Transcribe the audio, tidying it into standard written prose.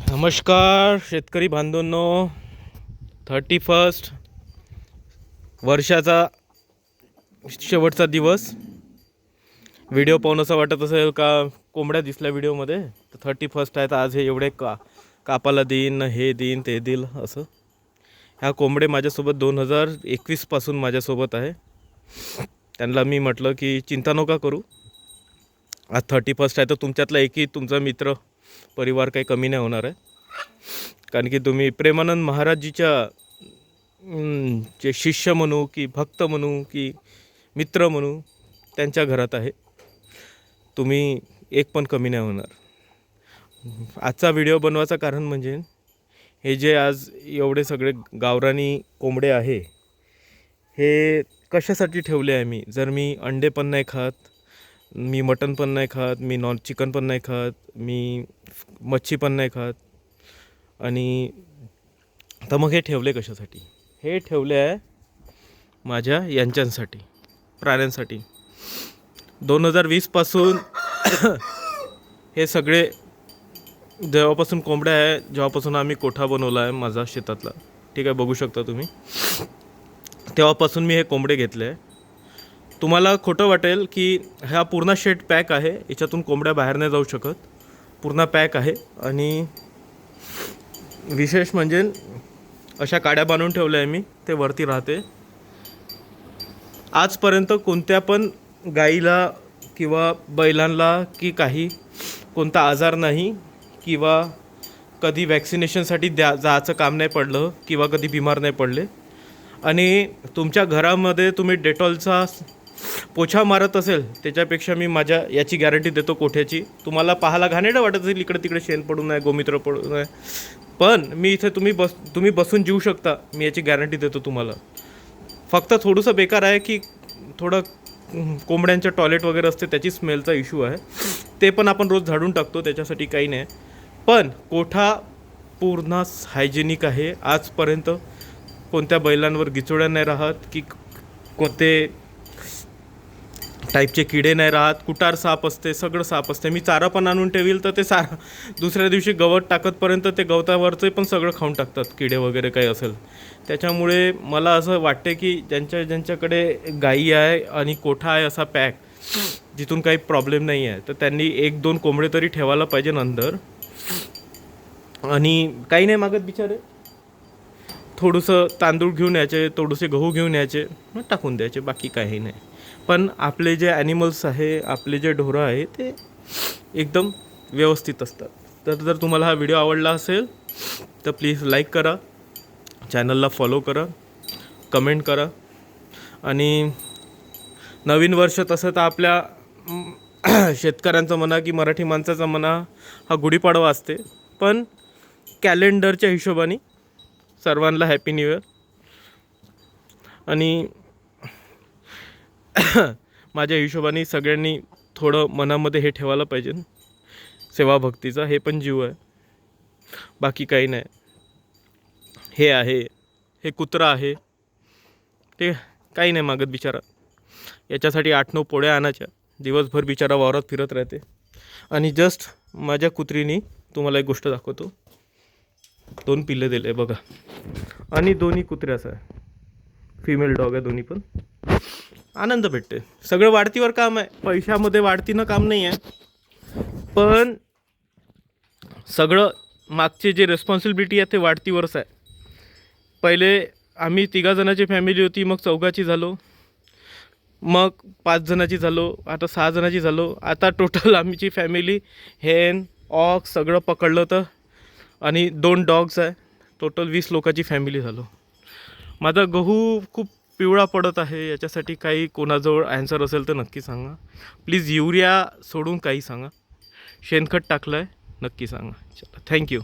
नमस्कार शेतकरी बांधवांनो, 31 वर्षाचा शेवटचा दिवस. व्हिडिओ पाहून असं वाटत असेल का कोंबड्या दिसल्या व्हिडिओमध्ये, तर 31 आहे तर आज हे एवढे कापाला देईन, हे देईन, ते देईल असं. ह्या कोंबडे माझ्यासोबत 2021 पासून माझ्यासोबत आहे. त्यांना मी म्हटलं की चिंता नका करू, आज 31 आहे तर तुमच्यातला एकही तुमचा मित्र परिवार काही कमी नाही होणार आहे. कारण की तुम्ही प्रेमानंद महाराजजीच्या जे शिष्य म्हणू की भक्त म्हणू की मित्र म्हणू त्यांच्या घरात आहे. तुम्ही एक पण कमी नाही होणार. आजचा व्हिडिओ बनवायचं कारण म्हणजे हे जे आज एवढे सगळे गावरानी कोंबडे आहे, हे कशासाठी ठेवले आहे मी. जर मी अंडे पण नाही खात, मी मटण पण नाही खात, मी चिकन पण नाही खात, मी मच्छी पण नाही खात, आणि तर मग हे ठेवले कशासाठी. हे ठेवले आहे माझ्या यांच्यांसाठी, प्राण्यांसाठी. 2020 पासून हे सगळे जेव्हापासून कोंबड्या आहे, जेव्हापासून आम्ही कोठा बनवला आहे माझा शेतातला, ठीक आहे, बघू शकता तुम्ही, तेव्हापासून मी हे कोंबडे घेतले आहे. तुम्हाला खोटं वाटेल की हा पूर्ण शेड पॅक आहे, याच्यातून कोंबड्या बाहेर नाही जाऊ शकत, पूर्ण पॅक आहे. आणि विशेष म्हणजे अशा काड्या बांधून ठेवल्या आहे मी, ते वरती राहते. आजपर्यंत कोणत्या पण गाईला किंवा बैलांना की काही कोणता आजार नाही, किंवा कधी वॅक्सिनेशनसाठी जायचं काम नाही पडलं, किंवा कधी बिमार नाही पडले. आणि तुमच्या घरामध्ये तुम्ही डेटॉलचा पोछा मारत असेल त्याच्यापेक्षा मी माझ्या याची गॅरंटी देतो कोठ्याची. तुम्हाला पाहायला घाणेरडं वाटत असेल, इकडे तिकडे शेण पडून आहे, गोमित्र पडून आहे, पण मी इथे तुम्ही बसून जीवू शकता, मी याची गॅरंटी देतो तुम्हाला. फक्त थोडंसं बेकार आहे की थोडं कोंबड्यांच्या टॉयलेट वगैरे असते, त्याची स्मेलचा इश्यू आहे. ते पण आपण रोज झाडून टाकतो, त्याच्यासाठी काही नाही. पण कोठा पूर्ण हायजेनिक आहे. आजपर्यंत कोणत्या बैलांवर गिचोड्या नाही राहत, की कोणते टाईपचे किडे नाही राहत. कुटार साप असते, सगळं साप असते. मी चारा पण आणून ठेवील तर ते दुसऱ्या दिवशी गवत टाकतपर्यंत ते गवतावरचं पण सगळं खाऊन टाकतात, किडे वगैरे काही असेल. त्याच्यामुळे मला असं वाटते की ज्यांच्याकडे गाई आहे आणि कोठा आहे असा पॅक, जिथून काही प्रॉब्लेम नाही आहे, तर त्यांनी 1-2 कोंबडे तरी ठेवायला पाहिजे नंतर. आणि काही नाही मागत बिचारे, थोडंसं तांदूळ घेऊन यायचे, थोडेसे गहू घेऊन यायचे, मग टाकून द्यायचे, बाकी काही नाही. पण आपले जे ॲनिमल्स आहे, आपले जे ढोरं आहे, ते एकदम व्यवस्थित असतात. तर जर तुम्हाला हा व्हिडिओ आवडला असेल तर प्लीज लाईक करा, चॅनलला फॉलो करा, कमेंट करा. आणि नवीन वर्ष तसं तर आपल्या शेतकऱ्यांचं म्हणा की मराठी माणसाचा म्हणा, हा गुढीपाडवा असते. पण कॅलेंडरच्या हिशोबाने सर्वांना हॅपी न्यू इयर. आणि माझ्या हिशोबाने सगळ्यांनी थोडं मनामध्ये हे ठेवायला पाहिजे, सेवाभक्तीचा. हे पण जीव आहे, बाकी काही नाही. हे आहे, हे कुत्रा आहे, ते काही नाही मागत बिचारा. याच्यासाठी 8-9 पोळ्या आणायच्या, दिवसभर बिचारा वावरात फिरत राहते. आणि जस्ट माझ्या कुत्रीने तुम्हाला एक गोष्ट दाखवतो, 2 पिल्ले दिले बघा, आणि दोन्ही कुत्र्याच आहे, फिमेल डॉग आहे दोन्ही पण. आनंद भेटते. सगळं वाढतीवर काम आहे, पैशामध्ये वाढतीनं काम नाही आहे, पण सगळं मागचे जे रिस्पॉन्सिबिलिटी आहे ते वाढतीवरच आहे. पहिले आम्ही 3 जणाची फॅमिली होती, मग 4ची झालो, मग 5 जणाची झालो, आता 6 जणाची झालो. आता टोटल आमची फॅमिली हेन ऑक्स सगळं पकडलं तर, आणि 2 डॉग्स आहे, टोटल 20 लोकांची फॅमिली झालो. माझा गहू खूप पिवळा पडत आहे, याच्यासाठी काही कोणाजवळ ॲन्सर असेल तर नक्की सांगा. प्लीज युरिया सोडून काही सांगा, शेणखत टाकलं आहे नक्की सांगा. चला, थँक्यू.